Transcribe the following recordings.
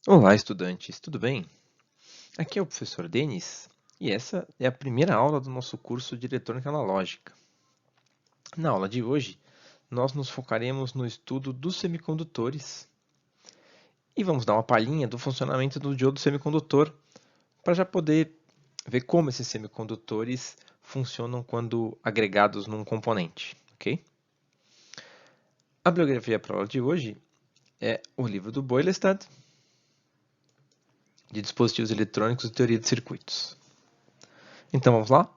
Olá, estudantes, tudo bem? Aqui é o professor Denis e essa é a primeira aula do nosso curso de Eletrônica Analógica. Na aula de hoje, nós nos focaremos no estudo dos semicondutores e vamos dar uma palhinha do funcionamento do diodo semicondutor para já poder ver como esses semicondutores funcionam quando agregados num componente, ok? A bibliografia para a aula de hoje é o livro do Boylestad, de dispositivos eletrônicos e teoria de circuitos. Então vamos lá?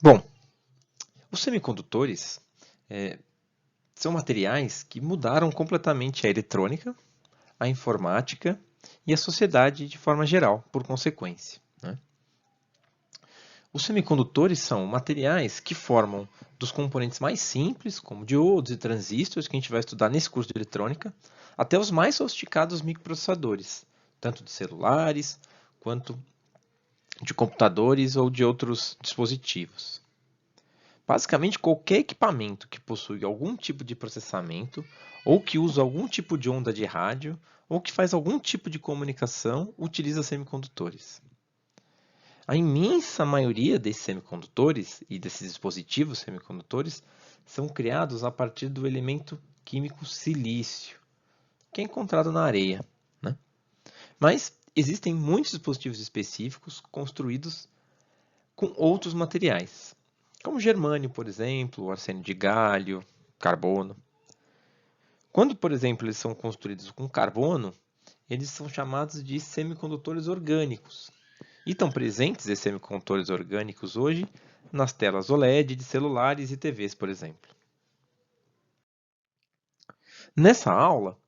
Bom, os semicondutores são materiais que mudaram completamente a eletrônica, a informática e a sociedade de forma geral, por consequência, né? Os semicondutores são materiais que formam dos componentes mais simples, como diodos e transistores, que a gente vai estudar nesse curso de eletrônica, até os mais sofisticados microprocessadores, tanto de celulares quanto de computadores ou de outros dispositivos. Basicamente, qualquer equipamento que possui algum tipo de processamento, ou que usa algum tipo de onda de rádio, ou que faz algum tipo de comunicação, utiliza semicondutores. A imensa maioria desses semicondutores e desses dispositivos semicondutores são criados a partir do elemento químico silício, que é encontrado na areia, né? Mas existem muitos dispositivos específicos construídos com outros materiais, como germânio, por exemplo, arsênio de galho, carbono. Quando, por exemplo, eles são construídos com carbono, eles são chamados de semicondutores orgânicos. E estão presentes esses semicondutores orgânicos hoje nas telas OLED de celulares e TVs, por exemplo. Nessa aula,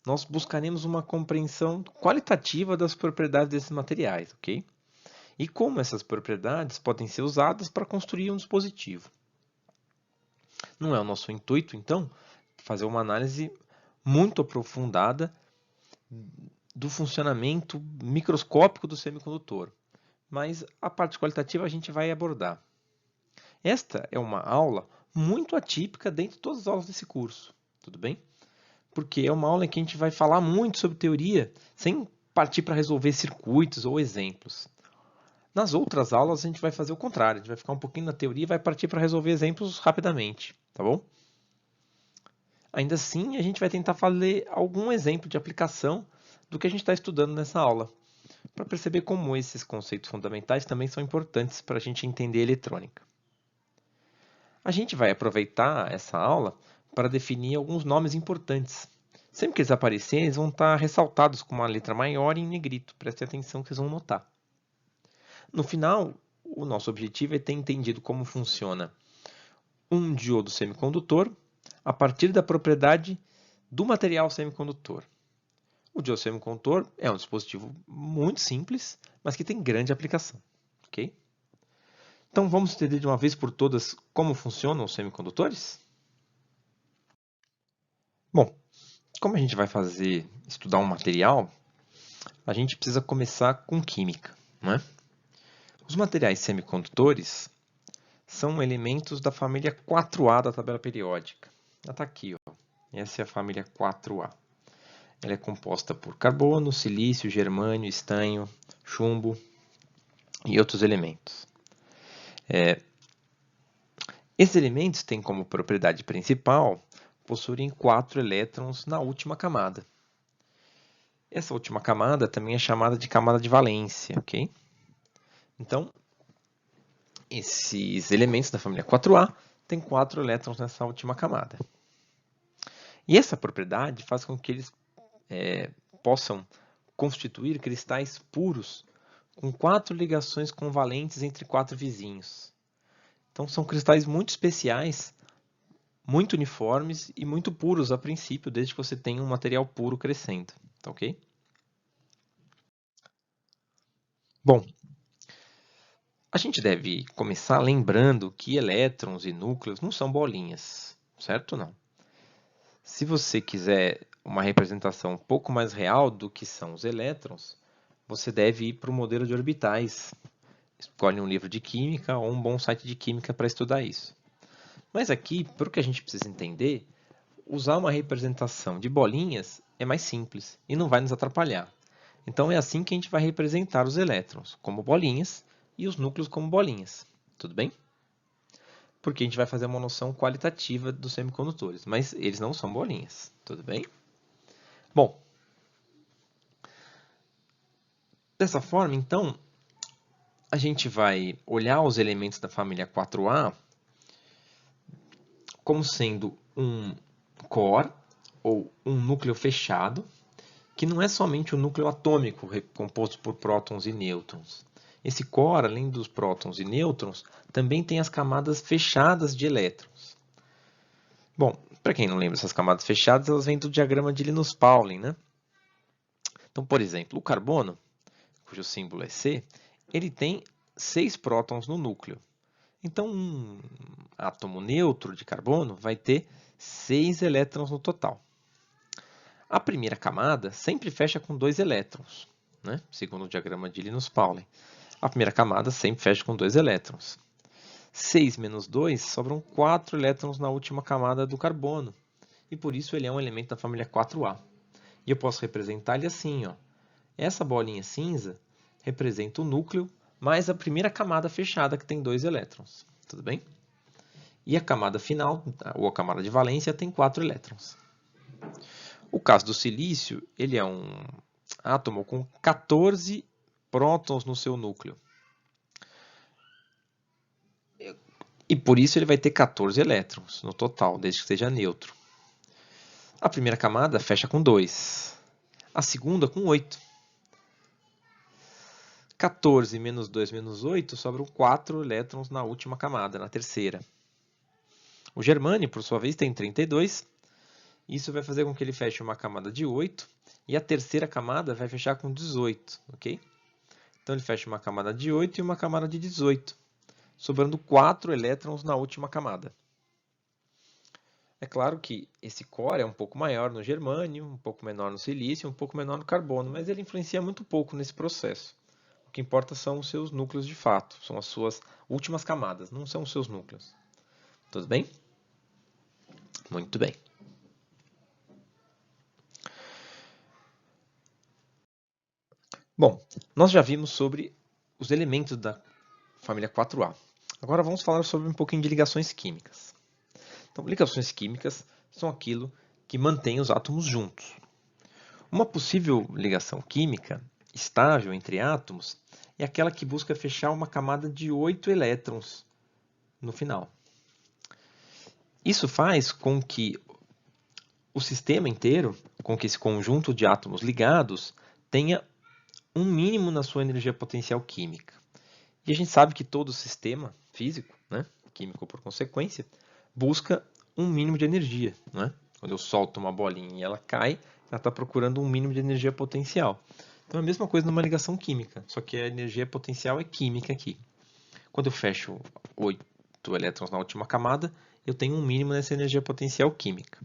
nós buscaremos uma compreensão qualitativa das propriedades desses materiais, ok? E como essas propriedades podem ser usadas para construir um dispositivo. Não é o nosso intuito, então, fazer uma análise muito aprofundada do funcionamento microscópico do semicondutor, mas a parte qualitativa a gente vai abordar. Esta é uma aula muito atípica dentre todas as aulas desse curso, tudo bem? Porque é uma aula em que a gente vai falar muito sobre teoria, sem partir para resolver circuitos ou exemplos. Nas outras aulas a gente vai fazer o contrário, a gente vai ficar um pouquinho na teoria e vai partir para resolver exemplos rapidamente, tá bom? Ainda assim, a gente vai tentar fazer algum exemplo de aplicação do que a gente está estudando nessa aula, para perceber como esses conceitos fundamentais também são importantes para a gente entender a eletrônica. A gente vai aproveitar essa aula para definir alguns nomes importantes. Sempre que eles aparecerem, eles vão estar ressaltados com uma letra maior em negrito. Prestem atenção que vocês vão notar. No final, o nosso objetivo é ter entendido como funciona um diodo semicondutor a partir da propriedade do material semicondutor. O diodo semicondutor é um dispositivo muito simples, mas que tem grande aplicação. Ok? Então vamos entender de uma vez por todas como funcionam os semicondutores? Bom, como a gente vai estudar um material, a gente precisa começar com química, não é? Os materiais semicondutores são elementos da família 4A da tabela periódica. Ela está aqui, ó. Essa é a família 4A. Ela é composta por carbono, silício, germânio, estanho, chumbo e outros elementos. Esses elementos têm como propriedade principal possuírem 4 elétrons na última camada. Essa última camada também é chamada de camada de valência, ok? Então, esses elementos da família 4A têm 4 elétrons nessa última camada. E essa propriedade faz com que eles possam constituir cristais puros com 4 ligações convalentes entre 4 vizinhos. Então, são cristais muito especiais, muito uniformes e muito puros a princípio, desde que você tenha um material puro crescendo. Tá ok? Bom, a gente deve começar lembrando que elétrons e núcleos não são bolinhas, certo ou não? Se você quiser uma representação um pouco mais real do que são os elétrons, você deve ir para o modelo de orbitais. Escolhe um livro de química ou um bom site de química para estudar isso. Mas aqui, para o que a gente precisa entender, usar uma representação de bolinhas é mais simples e não vai nos atrapalhar. Então é assim que a gente vai representar os elétrons, como bolinhas, e os núcleos como bolinhas. Tudo bem? Porque a gente vai fazer uma noção qualitativa dos semicondutores, mas eles não são bolinhas. Tudo bem? Bom, dessa forma, então, a gente vai olhar os elementos da família 4A como sendo um core, ou um núcleo fechado, que não é somente o núcleo atômico composto por prótons e nêutrons. Esse core, além dos prótons e nêutrons, também tem as camadas fechadas de elétrons. Bom, para quem não lembra essas camadas fechadas, elas vêm do diagrama de Linus-Pauling, né? Então, por exemplo, o carbono, cujo símbolo é C, ele tem 6 prótons no núcleo. Então, um átomo neutro de carbono vai ter 6 elétrons no total. A primeira camada sempre fecha com 2 elétrons, né? Segundo o diagrama de Linus-Pauling. A primeira camada sempre fecha com 2 elétrons. 6 menos 2 sobram 4 elétrons na última camada do carbono. E por isso ele é um elemento da família 4A. E eu posso representar ele assim, ó. Essa bolinha cinza representa o núcleo mais a primeira camada fechada que tem 2 elétrons. Tudo bem? E a camada final, ou a camada de valência, tem 4 elétrons. O caso do silício, ele é um átomo com 14 prótons no seu núcleo. E por isso ele vai ter 14 elétrons no total, desde que seja neutro. A primeira camada fecha com 2. A segunda com 8. 14 menos 2 menos 8 sobram 4 elétrons na última camada, na terceira. O germânio, por sua vez, tem 32. Isso vai fazer com que ele feche uma camada de 8. E a terceira camada vai fechar com 18, ok? Então ele fecha uma camada de 8 e uma camada de 18, sobrando 4 elétrons na última camada. É claro que esse core é um pouco maior no germânio, um pouco menor no silício, um pouco menor no carbono, mas ele influencia muito pouco nesse processo. O que importa são os seus núcleos de fato, são as suas últimas camadas, não são os seus núcleos. Tudo bem? Muito bem. Bom, nós já vimos sobre os elementos da família 4A. Agora vamos falar sobre um pouquinho de ligações químicas. Então, ligações químicas são aquilo que mantém os átomos juntos. Uma possível ligação química, estável entre átomos, é aquela que busca fechar uma camada de 8 elétrons no final. Isso faz com que o sistema inteiro, com que esse conjunto de átomos ligados, tenha um mínimo na sua energia potencial química. E a gente sabe que todo sistema físico, né, químico por consequência, busca um mínimo de energia. Né? Quando eu solto uma bolinha e ela cai, ela está procurando um mínimo de energia potencial. Então é a mesma coisa numa ligação química, só que a energia potencial é química aqui. Quando eu fecho 8 elétrons na última camada, eu tenho um mínimo nessa energia potencial química.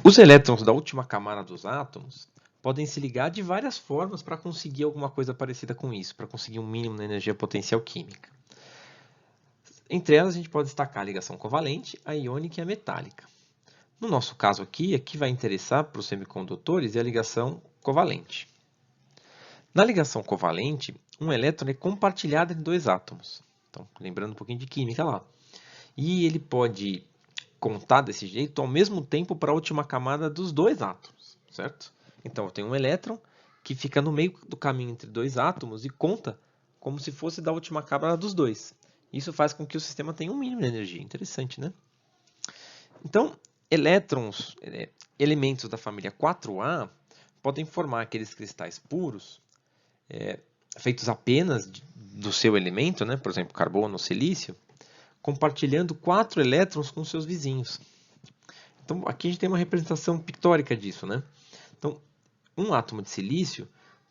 Os elétrons da última camada dos átomos podem se ligar de várias formas para conseguir alguma coisa parecida com isso, para conseguir um mínimo na energia potencial química. Entre elas, a gente pode destacar a ligação covalente, a iônica e a metálica. No nosso caso aqui, vai interessar para os semicondutores é a ligação covalente. Na ligação covalente, um elétron é compartilhado em 2 átomos. Então, lembrando um pouquinho de química lá. E ele pode contar desse jeito ao mesmo tempo para a última camada dos 2 átomos, certo? Então, eu tenho um elétron que fica no meio do caminho entre 2 átomos e conta como se fosse da última camada dos 2. Isso faz com que o sistema tenha um mínimo de energia. Interessante, né? Então, elétrons, elementos da família 4A, podem formar aqueles cristais puros, feitos apenas do seu elemento, né? Por exemplo, carbono ou silício, compartilhando 4 elétrons com seus vizinhos. Então, aqui a gente tem uma representação pictórica disso, né? Então, um átomo de silício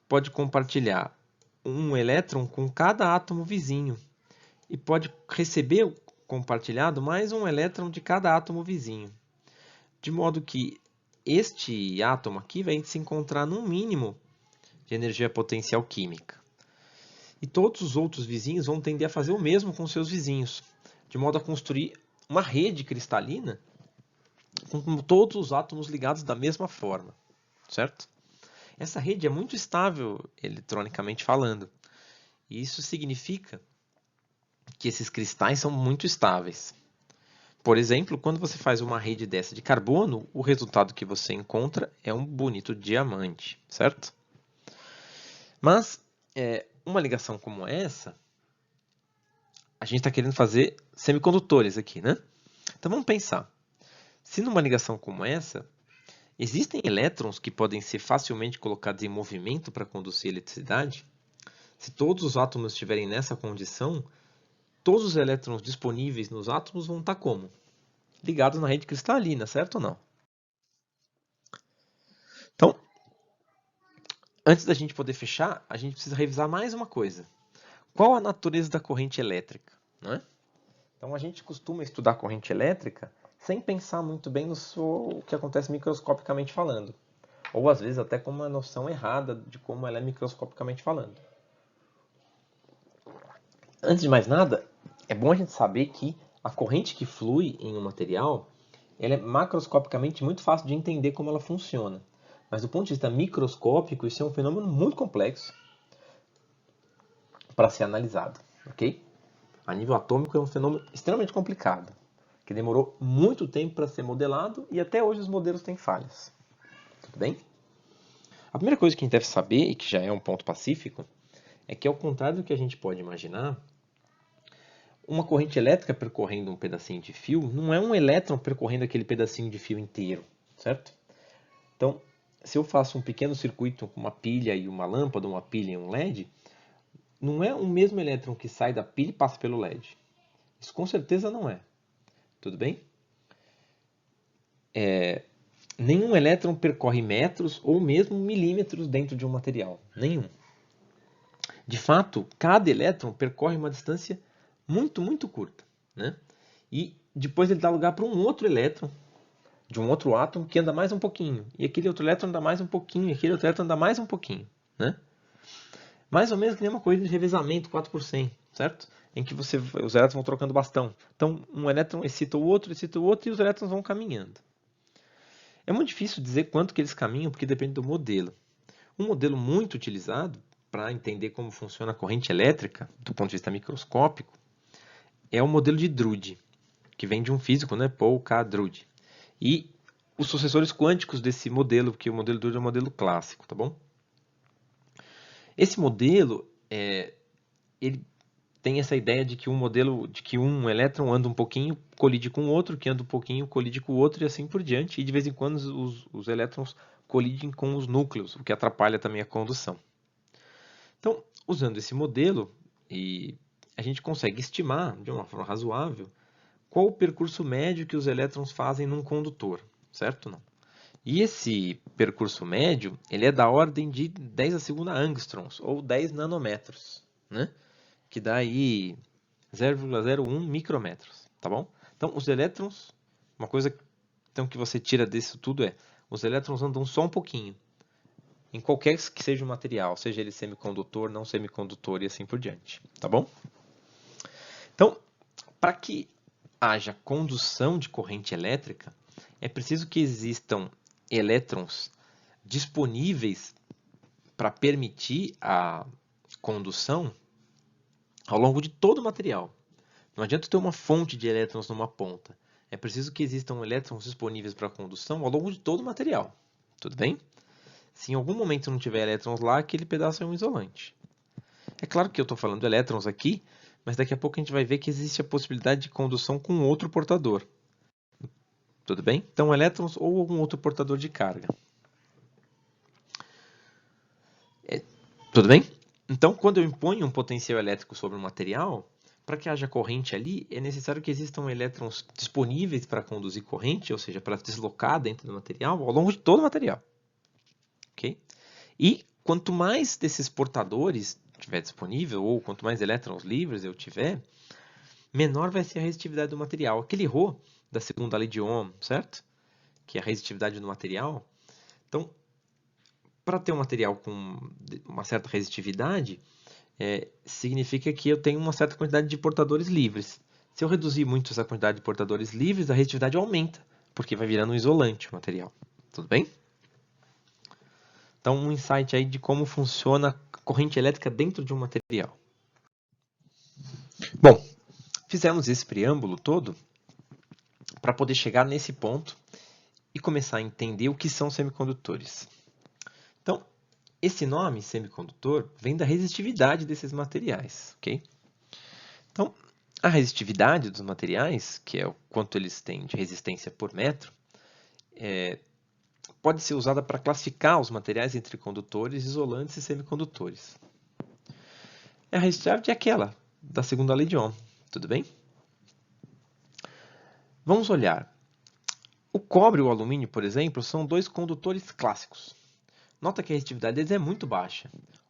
pode compartilhar um elétron com cada átomo vizinho e pode receber compartilhado mais um elétron de cada átomo vizinho. De modo que este átomo aqui vai se encontrar num mínimo de energia potencial química. E todos os outros vizinhos vão tender a fazer o mesmo com seus vizinhos, de modo a construir uma rede cristalina com todos os átomos ligados da mesma forma, certo? Essa rede é muito estável eletronicamente falando. E isso significa que esses cristais são muito estáveis. Por exemplo, quando você faz uma rede dessa de carbono, o resultado que você encontra é um bonito diamante, certo? Mas uma ligação como essa, a gente está querendo fazer semicondutores aqui, né? Então vamos pensar. Se numa ligação como essa, existem elétrons que podem ser facilmente colocados em movimento para conduzir eletricidade, se todos os átomos estiverem nessa condição, todos os elétrons disponíveis nos átomos vão estar como? Ligados na rede cristalina, certo ou não? Então, antes da gente poder fechar, a gente precisa revisar mais uma coisa. Qual a natureza da corrente elétrica? Não é? Então, a gente costuma estudar a corrente elétrica sem pensar muito bem no que acontece microscopicamente falando. Ou, às vezes, até com uma noção errada de como ela é microscopicamente falando. Antes de mais nada, é bom a gente saber que a corrente que flui em um material, ela é macroscopicamente muito fácil de entender como ela funciona. Mas do ponto de vista microscópico, isso é um fenômeno muito complexo para ser analisado, ok? A nível atômico é um fenômeno extremamente complicado, que demorou muito tempo para ser modelado e até hoje os modelos têm falhas. Tudo bem? A primeira coisa que a gente deve saber, e que já é um ponto pacífico, é que ao contrário do que a gente pode imaginar, uma corrente elétrica percorrendo um pedacinho de fio não é um elétron percorrendo aquele pedacinho de fio inteiro, certo? Então, se eu faço um pequeno circuito com uma pilha e uma lâmpada, uma pilha e um LED, não é o mesmo elétron que sai da pilha e passa pelo LED. Isso com certeza não é. Tudo bem? Nenhum elétron percorre metros ou mesmo milímetros dentro de um material. Nenhum. De fato, cada elétron percorre uma distância muito, muito curta, né? E depois ele dá lugar para um outro elétron de um outro átomo que anda mais um pouquinho. E aquele outro elétron anda mais um pouquinho. E aquele outro elétron anda mais um pouquinho, né? Mais ou menos que nem uma corrida de revezamento 4%, certo? Em que os elétrons vão trocando bastão. Então, um elétron excita o outro e os elétrons vão caminhando. É muito difícil dizer quanto que eles caminham, porque depende do modelo. Um modelo muito utilizado para entender como funciona a corrente elétrica, do ponto de vista microscópico, é o modelo de Drude, que vem de um físico, né, Paul K. Drude. E os sucessores quânticos desse modelo, porque o modelo Drude é um modelo clássico, tá bom? Esse modelo, ele tem essa ideia de que um elétron anda um pouquinho, colide com o outro, que anda um pouquinho, colide com o outro e assim por diante. E de vez em quando os elétrons colidem com os núcleos, o que atrapalha também a condução. Então, usando esse modelo, a gente consegue estimar, de uma forma razoável, qual o percurso médio que os elétrons fazem num condutor, certo? Não? E esse percurso médio, ele é da ordem de 10 a segunda angstroms, ou 10 nanômetros, né? Que dá aí 0,01 micrômetros, tá bom? Então, os elétrons, uma coisa então, que você tira disso tudo é, os elétrons andam só um pouquinho, em qualquer que seja o material, seja ele semicondutor, não semicondutor e assim por diante, tá bom? Então, para que haja condução de corrente elétrica, é preciso que existam elétrons disponíveis para permitir a condução ao longo de todo o material. Não adianta ter uma fonte de elétrons numa ponta. É preciso que existam elétrons disponíveis para a condução ao longo de todo o material. Tudo bem? Se em algum momento não tiver elétrons lá, aquele pedaço é um isolante. É claro que eu estou falando de elétrons aqui, mas daqui a pouco a gente vai ver que existe a possibilidade de condução com outro portador. Tudo bem? Então, elétrons ou algum outro portador de carga. Tudo bem? Então, quando eu imponho um potencial elétrico sobre um material, para que haja corrente ali, é necessário que existam elétrons disponíveis para conduzir corrente, ou seja, para deslocar dentro do material, ao longo de todo o material. Okay? E quanto mais desses portadores tiver disponível, ou quanto mais elétrons livres eu tiver, menor vai ser a resistividade do material. Aquele Rho da segunda lei de Ohm, certo? Que é a resistividade do material. Então, para ter um material com uma certa resistividade, significa que eu tenho uma certa quantidade de portadores livres. Se eu reduzir muito essa quantidade de portadores livres, a resistividade aumenta, porque vai virando um isolante o material. Tudo bem? Então, um insight aí de como funciona a corrente elétrica dentro de um material. Bom, fizemos esse preâmbulo todo para poder chegar nesse ponto e começar a entender o que são semicondutores. Então, esse nome, semicondutor, vem da resistividade desses materiais, ok? Então, a resistividade dos materiais, que é o quanto eles têm de resistência por metro, pode ser usada para classificar os materiais entre condutores, isolantes e semicondutores. A resistividade é aquela da segunda lei de Ohm, tudo bem? Vamos olhar. O cobre e o alumínio, por exemplo, são dois condutores clássicos. Nota que a resistividade deles é muito baixa.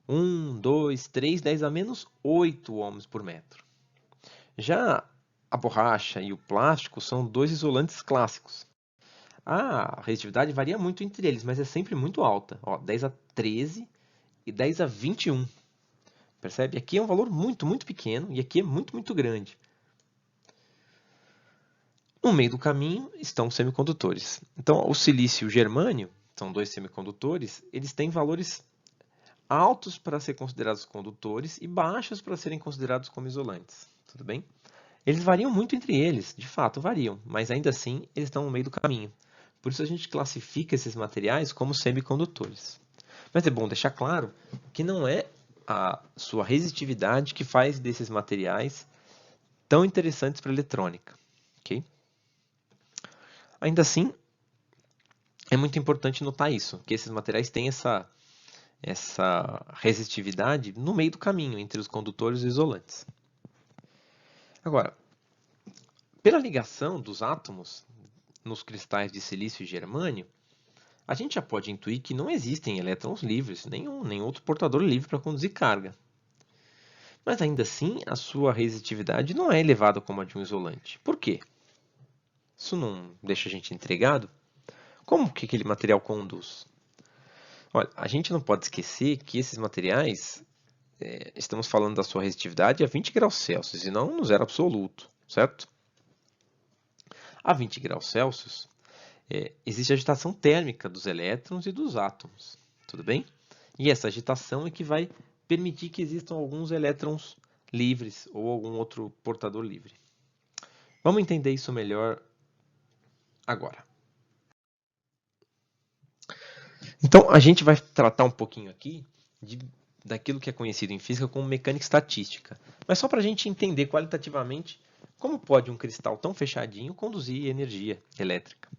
1, 2, 3, 10 a menos 8 ohms por metro. Já a borracha e o plástico são dois isolantes clássicos. A resistividade varia muito entre eles, mas é sempre muito alta. Ó, 10 a 13 e 10 a 21. Percebe? Aqui é um valor muito, muito pequeno e aqui é muito, muito grande. No meio do caminho estão os semicondutores. Então, o silício e o germânio, são dois semicondutores, eles têm valores altos para serem considerados condutores e baixos para serem considerados como isolantes. Tudo bem? Eles variam muito entre eles, de fato variam, mas ainda assim eles estão no meio do caminho. Por isso a gente classifica esses materiais como semicondutores. Mas é bom deixar claro que não é a sua resistividade que faz desses materiais tão interessantes para a eletrônica. Okay? Ainda assim, é muito importante notar isso, que esses materiais têm essa resistividade no meio do caminho entre os condutores e os isolantes. Agora, pela ligação dos átomos nos cristais de silício e germânio, a gente já pode intuir que não existem elétrons livres, nem outro portador livre para conduzir carga. Mas ainda assim, a sua resistividade não é elevada como a de um isolante. Por quê? Isso não deixa a gente intrigado? Como que aquele material conduz? Olha, a gente não pode esquecer que esses materiais, estamos falando da sua resistividade a 20 graus Celsius e não no zero absoluto, certo? A 20 graus Celsius, existe agitação térmica dos elétrons e dos átomos, tudo bem? E essa agitação é que vai permitir que existam alguns elétrons livres ou algum outro portador livre. Vamos entender isso melhor agora. Então, a gente vai tratar um pouquinho aqui daquilo que é conhecido em física como mecânica estatística. Mas só para a gente entender qualitativamente como pode um cristal tão fechadinho conduzir energia elétrica,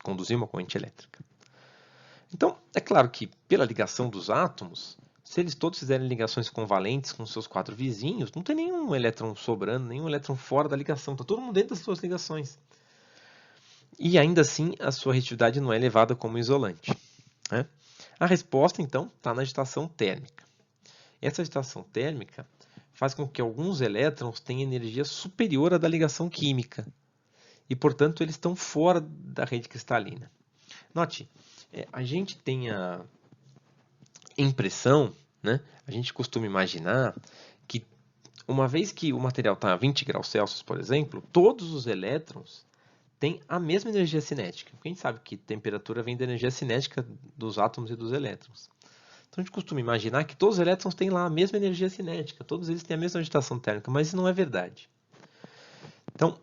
conduzir uma corrente elétrica. Então, é claro que pela ligação dos átomos, se eles todos fizerem ligações covalentes com seus quatro vizinhos, não tem nenhum elétron sobrando, nenhum elétron fora da ligação, está todo mundo dentro das suas ligações. E ainda assim, a sua resistividade não é elevada como isolante. Né? A resposta, então, está na agitação térmica. Essa agitação térmica faz com que alguns elétrons tenham energia superior à da ligação química. E, portanto, eles estão fora da rede cristalina. Note, a gente tem a impressão, né? A gente costuma imaginar que uma vez que o material está a 20 graus Celsius, por exemplo, todos os elétrons têm a mesma energia cinética. Porque a gente sabe que temperatura vem da energia cinética dos átomos e dos elétrons. Então a gente costuma imaginar que todos os elétrons têm lá a mesma energia cinética, todos eles têm a mesma agitação térmica, mas isso não é verdade. Então,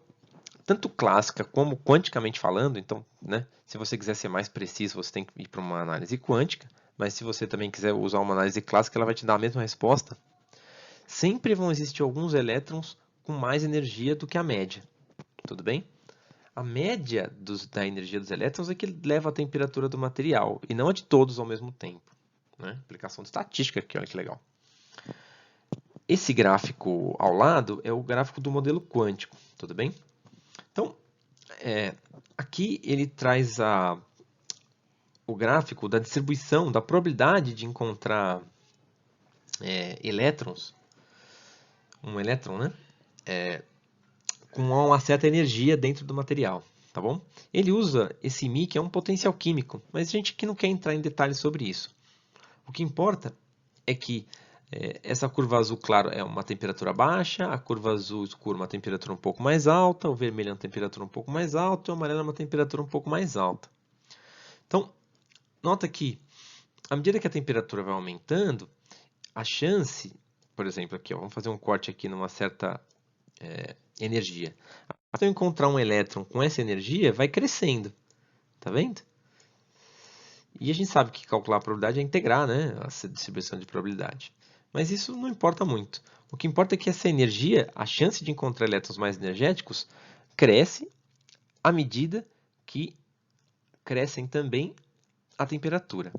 tanto clássica como quanticamente falando, então, né, se você quiser ser mais preciso, você tem que ir para uma análise quântica, mas se você também quiser usar uma análise clássica, ela vai te dar a mesma resposta. Sempre vão existir alguns elétrons com mais energia do que a média. Tudo bem? A média da energia dos elétrons é que leva a temperatura do material, e não a de todos ao mesmo tempo. Né? Aplicação de estatística aqui, olha que legal. Esse gráfico ao lado é o gráfico do modelo quântico, tudo bem? Então, aqui ele traz o gráfico da distribuição, da probabilidade de encontrar elétrons, um elétron, né? Com uma certa energia dentro do material, tá bom? Ele usa esse μ, que é um potencial químico, mas a gente aqui não quer entrar em detalhes sobre isso. O que importa é que Essa curva azul claro é uma temperatura baixa, a curva azul escura uma temperatura um pouco mais alta, o vermelho é uma temperatura um pouco mais alta e o amarelo é uma temperatura um pouco mais alta. Então, nota que, à medida que a temperatura vai aumentando, a chance, por exemplo, aqui, ó, vamos fazer um corte aqui numa certa energia. Até eu encontrar um elétron com essa energia, vai crescendo. Tá vendo? E a gente sabe que calcular a probabilidade é integrar, né, a distribuição de probabilidade. Mas isso não importa muito. O que importa é que essa energia, a chance de encontrar elétrons mais energéticos, cresce à medida que crescem também a temperatura.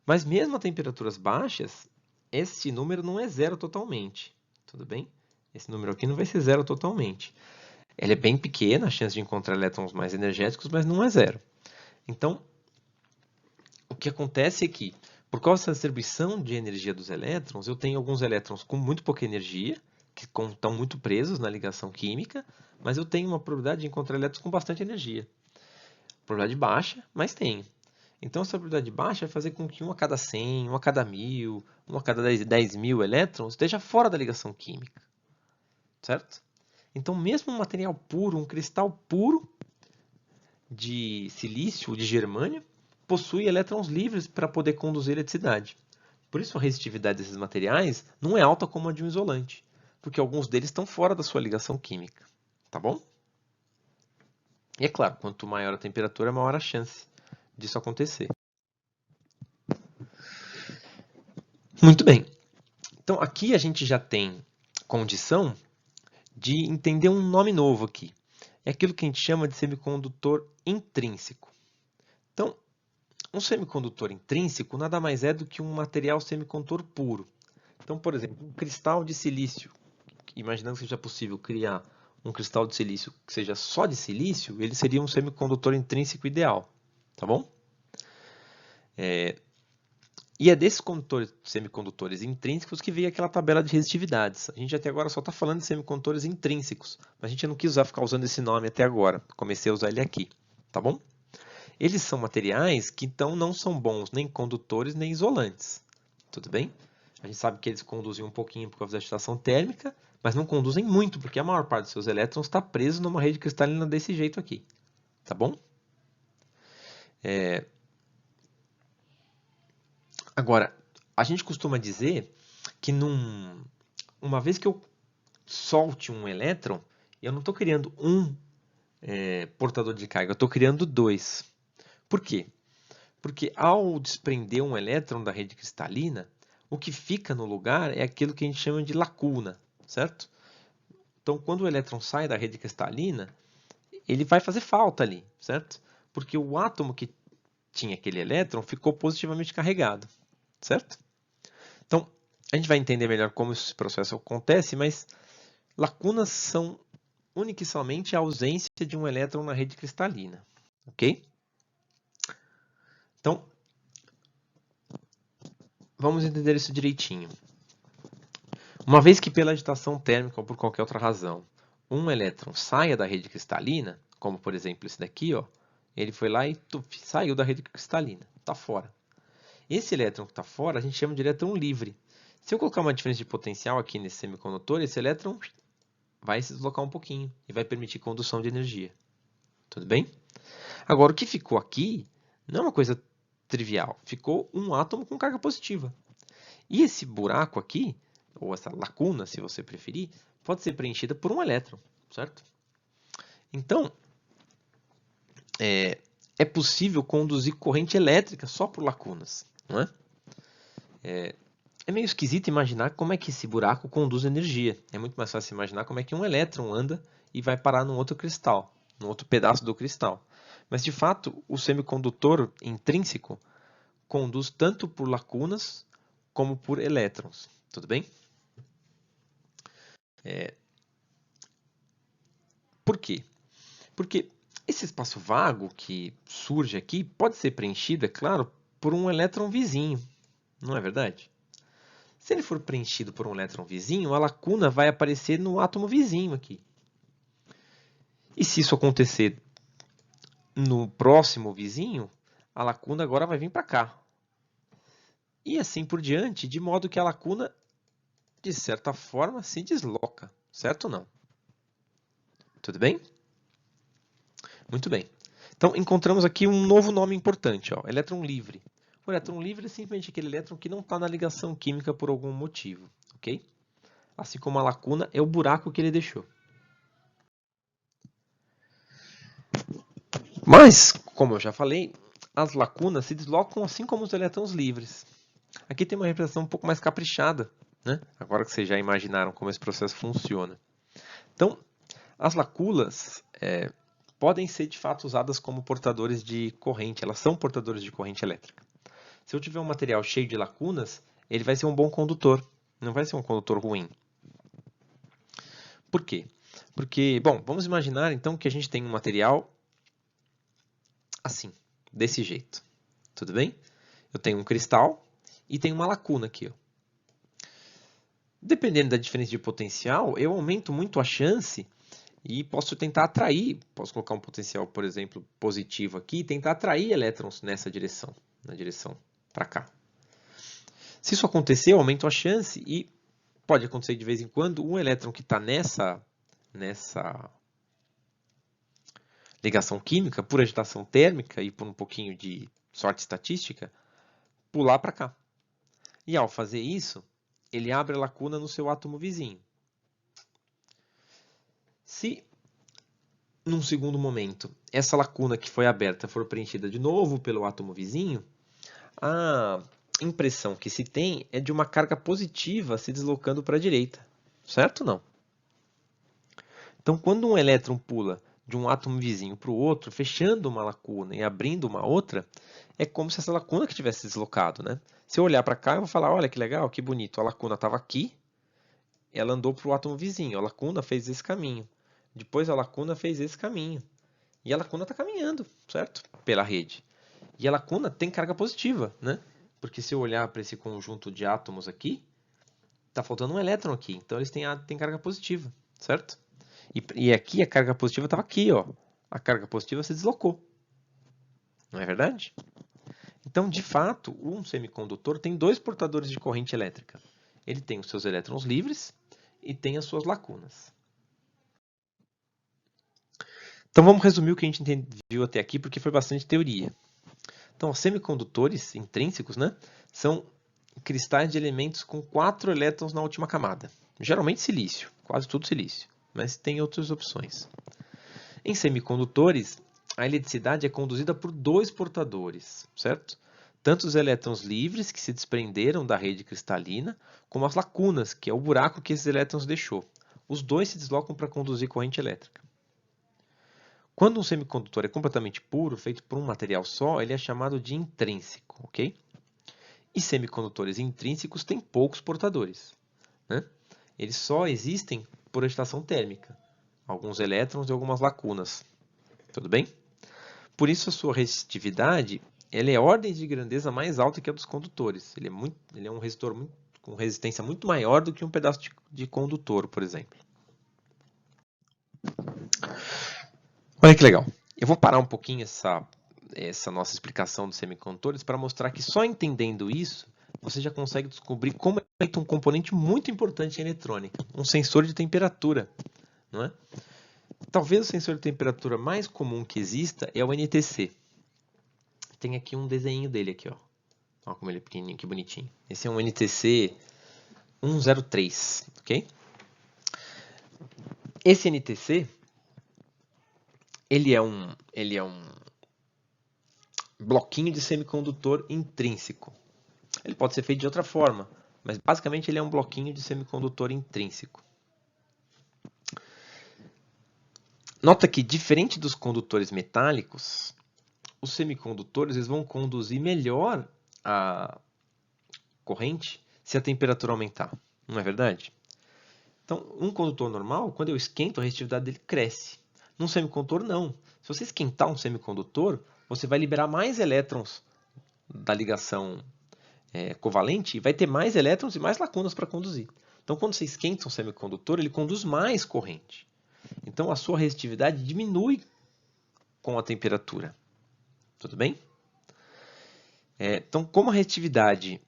Mas mesmo a temperaturas baixas, esse número não é zero totalmente. Tudo bem? Esse número aqui não vai ser zero totalmente. Ela é bem pequena, a chance de encontrar elétrons mais energéticos, mas não é zero. Então, o que acontece é que, por causa da distribuição de energia dos elétrons, eu tenho alguns elétrons com muito pouca energia, que estão muito presos na ligação química, mas eu tenho uma probabilidade de encontrar elétrons com bastante energia. Probabilidade baixa, mas tenho. Então, essa probabilidade baixa vai fazer com que 1 a cada 100, 1 a cada 1000, 1 a cada 10 mil elétrons esteja fora da ligação química. Certo? Então, mesmo um material puro, um cristal puro de silício ou de germânio, possui elétrons livres para poder conduzir eletricidade. Por isso, a resistividade desses materiais não é alta como a de um isolante, porque alguns deles estão fora da sua ligação química. Tá bom? E é claro, quanto maior a temperatura, maior a chance disso acontecer. Muito bem. Então, aqui a gente já tem condição de entender um nome novo aqui. É aquilo que a gente chama de semicondutor intrínseco. Então, um semicondutor intrínseco nada mais é do que um material semicondutor puro. Então, por exemplo, um cristal de silício. Imaginando que seja possível criar um cristal de silício que seja só de silício, ele seria um semicondutor intrínseco ideal. Tá bom? E é desses semicondutores intrínsecos que veio aquela tabela de resistividades. A gente até agora só está falando de semicondutores intrínsecos, mas a gente não quis ficar usando esse nome até agora. Comecei a usar ele aqui. Tá bom? Eles são materiais que então não são bons nem condutores nem isolantes. Tudo bem? A gente sabe que eles conduzem um pouquinho por causa da agitação térmica, mas não conduzem muito, porque a maior parte dos seus elétrons está preso numa rede cristalina desse jeito aqui. Tá bom? Agora, a gente costuma dizer que uma vez que eu solte um elétron, eu não estou criando um portador de carga, eu estou criando dois. Por quê? Porque ao desprender um elétron da rede cristalina, o que fica no lugar é aquilo que a gente chama de lacuna, certo? Então, quando o elétron sai da rede cristalina, ele vai fazer falta ali, certo? Porque o átomo que tinha aquele elétron ficou positivamente carregado, certo? Então, a gente vai entender melhor como esse processo acontece, mas lacunas são única e somente a ausência de um elétron na rede cristalina, ok? Então, vamos entender isso direitinho. Uma vez que pela agitação térmica ou por qualquer outra razão, um elétron saia da rede cristalina, como por exemplo esse daqui, ó, ele foi lá e saiu da rede cristalina, está fora. Esse elétron que está fora a gente chama de elétron livre. Se eu colocar uma diferença de potencial aqui nesse semicondutor, esse elétron vai se deslocar um pouquinho e vai permitir condução de energia. Tudo bem? Agora, o que ficou aqui não é uma coisa trivial. Ficou um átomo com carga positiva. E esse buraco aqui, ou essa lacuna, se você preferir, pode ser preenchida por um elétron, certo? Então, é possível conduzir corrente elétrica só por lacunas, não é? É meio esquisito imaginar como é que esse buraco conduz energia. É muito mais fácil imaginar como é que um elétron anda e vai parar num outro cristal, num outro pedaço do cristal. Mas, de fato, o semicondutor intrínseco conduz tanto por lacunas como por elétrons. Tudo bem? Por quê? Porque esse espaço vago que surge aqui pode ser preenchido, é claro, por um elétron vizinho. Não é verdade? Se ele for preenchido por um elétron vizinho, a lacuna vai aparecer no átomo vizinho aqui. E se isso acontecer no próximo vizinho, a lacuna agora vai vir para cá. e assim por diante, de modo que a lacuna, de certa forma, se desloca, certo ou não? Tudo bem? Muito bem. Então, encontramos aqui um novo nome importante, ó, elétron livre. O elétron livre é simplesmente aquele elétron que não está na ligação química por algum motivo, ok? Assim como a lacuna é o buraco que ele deixou. Mas, como eu já falei, as lacunas se deslocam assim como os elétrons livres. Aqui tem uma representação um pouco mais caprichada, né? Agora que vocês já imaginaram como esse processo funciona. Então, as lacunas podem ser de fato usadas como portadores de corrente, elas são portadores de corrente elétrica. Se eu tiver um material cheio de lacunas, ele vai ser um bom condutor, não vai ser um condutor ruim. Por quê? Porque, bom, vamos imaginar então que a gente tem um material assim, desse jeito. Tudo bem? Eu tenho um cristal e tenho uma lacuna aqui. Ó. Dependendo da diferença de potencial, eu aumento muito a chance e posso tentar atrair, posso colocar um potencial, por exemplo, positivo aqui e tentar atrair elétrons nessa direção, na direção para cá. Se isso acontecer, eu aumento a chance e pode acontecer de vez em quando um elétron que está nessa ligação química, por agitação térmica e por um pouquinho de sorte estatística, pular para cá. E ao fazer isso, ele abre a lacuna no seu átomo vizinho. Se, num segundo momento, essa lacuna que foi aberta for preenchida de novo pelo átomo vizinho, a impressão que se tem é de uma carga positiva se deslocando para a direita. Certo ou não? Então, quando um elétron pula de um átomo vizinho para o outro, fechando uma lacuna e abrindo uma outra, é como se essa lacuna que tivesse deslocado, né? Se eu olhar para cá, eu vou falar, olha que legal, que bonito, a lacuna estava aqui, ela andou para o átomo vizinho, a lacuna fez esse caminho. Depois a lacuna fez esse caminho. E a lacuna está caminhando, certo? Pela rede. E a lacuna tem carga positiva, né? Porque se eu olhar para esse conjunto de átomos aqui, está faltando um elétron aqui, então eles têm carga positiva, certo? E aqui a carga positiva estava aqui, ó. A carga positiva se deslocou. Não é verdade? Então, de fato, um semicondutor tem dois portadores de corrente elétrica. Ele tem os seus elétrons livres e tem as suas lacunas. Então, vamos resumir o que a gente viu até aqui, porque foi bastante teoria. Então, os semicondutores intrínsecos, né, são cristais de elementos com 4 elétrons na última camada. Geralmente silício, quase tudo silício, mas tem outras opções. Em semicondutores, a eletricidade é conduzida por dois portadores, certo? Tanto os elétrons livres, que se desprenderam da rede cristalina, como as lacunas, que é o buraco que esses elétrons deixou. Os dois se deslocam para conduzir corrente elétrica. Quando um semicondutor é completamente puro, feito por um material só, ele é chamado de intrínseco, ok? E semicondutores intrínsecos têm poucos portadores, né? Eles só existem por agitação térmica, alguns elétrons e algumas lacunas. Tudo bem? Por isso, a sua resistividade ela é ordem de grandeza mais alta que a dos condutores. Ele é um resistor com resistência muito maior do que um pedaço de condutor, por exemplo. Olha que legal. Eu vou parar um pouquinho essa nossa explicação dos semicondutores para mostrar que só entendendo isso, você já consegue descobrir como é um componente muito importante em eletrônica, um sensor de temperatura, não é? Talvez o sensor de temperatura mais comum que exista é o NTC. Tem aqui um desenho dele aqui, ó. Olha como ele é pequenininho, que bonitinho. Esse é um NTC 103, ok? Esse NTC, ele é um bloquinho de semicondutor intrínseco. Ele pode ser feito de outra forma, mas basicamente ele é um bloquinho de semicondutor intrínseco. Nota que, diferente dos condutores metálicos, os semicondutores eles vão conduzir melhor a corrente se a temperatura aumentar. Não é verdade? Então, um condutor normal, quando eu esquento, a resistividade dele cresce. Num semicondutor, não. Se você esquentar um semicondutor, você vai liberar mais elétrons da ligação covalente e vai ter mais elétrons e mais lacunas para conduzir. Então, quando você esquenta um semicondutor, ele conduz mais corrente. Então, a sua resistividade diminui com a temperatura. Tudo bem? Então, como a resistividade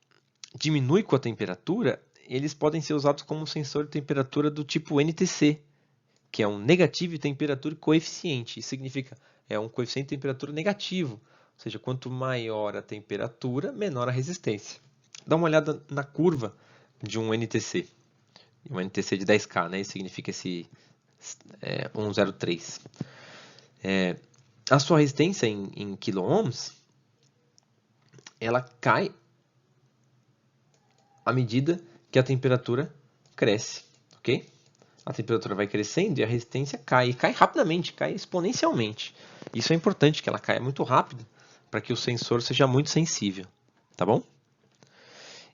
diminui com a temperatura, eles podem ser usados como sensor de temperatura do tipo NTC, que é um negativo de temperatura e coeficiente. Isso significa é um coeficiente de temperatura negativo, ou seja, quanto maior a temperatura, menor a resistência. Dá uma olhada na curva de um NTC de 10K, né? Isso significa esse 103. A sua resistência em kilo-ohms, ela cai à medida que a temperatura cresce, ok? A temperatura vai crescendo e a resistência cai. E cai rapidamente, cai exponencialmente. Isso é importante, que ela caia muito rápido, para que o sensor seja muito sensível, tá bom?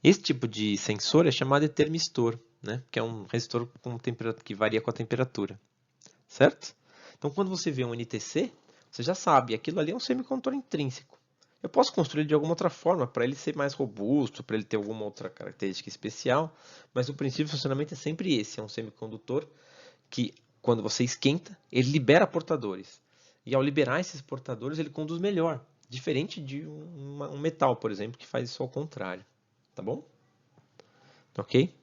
Esse tipo de sensor é chamado de termistor, né? Que é um resistor que varia com a temperatura, certo? Então, quando você vê um NTC, você já sabe, aquilo ali é um semicondutor intrínseco. Eu posso construir de alguma outra forma, para ele ser mais robusto, para ele ter alguma outra característica especial, mas o princípio de funcionamento é sempre esse, é um semicondutor que, quando você esquenta, ele libera portadores. E ao liberar esses portadores, ele conduz melhor, diferente de um metal, por exemplo, que faz isso ao contrário. Tá bom? Ok?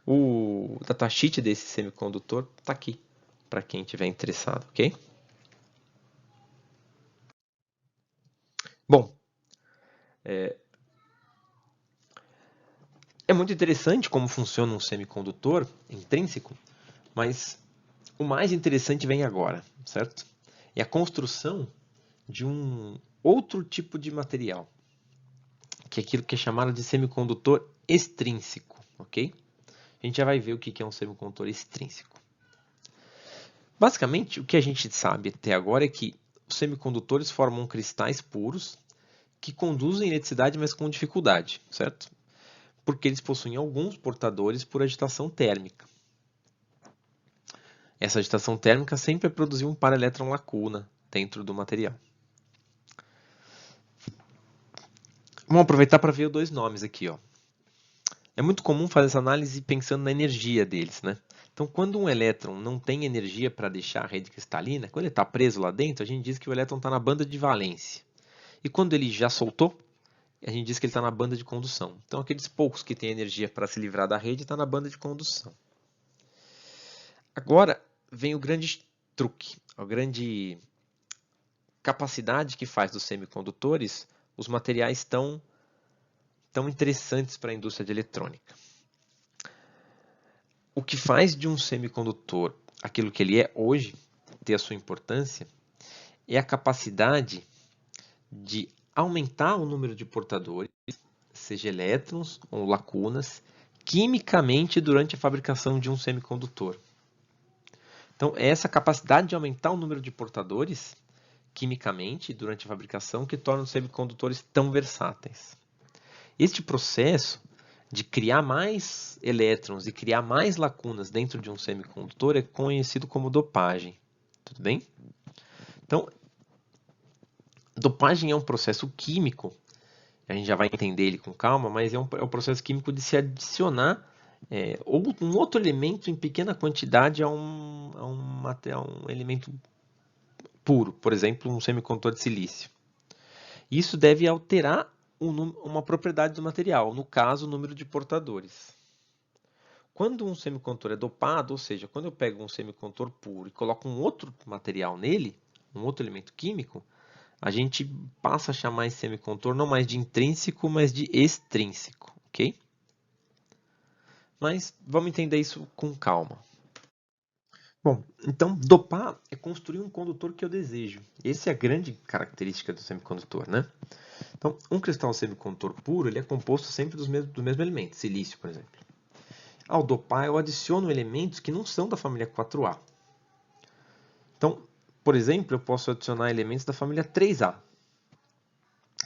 O datasheet desse semicondutor está aqui, para quem estiver interessado, ok? Bom, é muito interessante como funciona um semicondutor intrínseco, mas o mais interessante vem agora, certo? É a construção de um outro tipo de material, que é aquilo que é chamado de semicondutor extrínseco, ok? A gente já vai ver o que é um semicondutor extrínseco. Basicamente, o que a gente sabe até agora é que os semicondutores formam cristais puros que conduzem eletricidade, mas com dificuldade, certo? Porque eles possuem alguns portadores por agitação térmica. Essa agitação térmica sempre vai produzir um paraelétron lacuna dentro do material. Vamos aproveitar para ver dois nomes aqui, ó. É muito comum fazer essa análise pensando na energia deles, né? Então, quando um elétron não tem energia para deixar a rede cristalina, quando ele está preso lá dentro, a gente diz que o elétron está na banda de valência. E quando ele já soltou, a gente diz que ele está na banda de condução. Então, aqueles poucos que têm energia para se livrar da rede estão na banda de condução. Agora vem o grande truque, a grande capacidade que faz dos semicondutores os materiais tão interessantes para a indústria de eletrônica. O que faz de um semicondutor aquilo que ele é hoje, ter a sua importância, é a capacidade de aumentar o número de portadores, seja elétrons ou lacunas, quimicamente durante a fabricação de um semicondutor. Então, é essa capacidade de aumentar o número de portadores quimicamente durante a fabricação que torna os semicondutores tão versáteis. Este processo de criar mais elétrons e criar mais lacunas dentro de um semicondutor é conhecido como dopagem. Tudo bem? Então, dopagem é um processo químico, a gente já vai entender ele com calma, mas é um processo químico de se adicionar um outro elemento em pequena quantidade a um elemento puro, por exemplo, um semicondutor de silício. Isso deve alterar uma propriedade do material, no caso, o número de portadores. Quando um semicondutor é dopado, ou seja, quando eu pego um semicondutor puro e coloco um outro material nele, um outro elemento químico, a gente passa a chamar esse semicondutor não mais de intrínseco, mas de extrínseco, ok? Mas vamos entender isso com calma. Bom, então dopar é construir um condutor que eu desejo. Essa é a grande característica do semicondutor, né? Então, um cristal semicondutor puro ele é composto sempre dos mesmos elementos, silício, por exemplo. Ao dopar, eu adiciono elementos que não são da família 4A. Então, por exemplo, eu posso adicionar elementos da família 3A,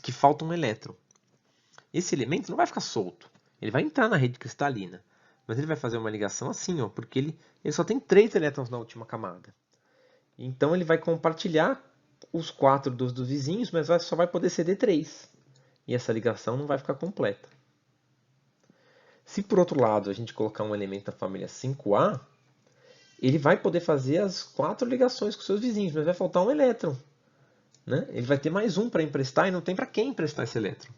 que falta um elétron. Esse elemento não vai ficar solto, ele vai entrar na rede cristalina, mas ele vai fazer uma ligação assim, ó, porque ele só tem 3 elétrons na última camada. Então ele vai compartilhar os 4 dos vizinhos, mas só vai poder ceder 3. E essa ligação não vai ficar completa. Se por outro lado a gente colocar um elemento da família 5A, ele vai poder fazer as 4 ligações com seus vizinhos, mas vai faltar um elétron, né? Ele vai ter mais um para emprestar e não tem para quem emprestar esse elétron.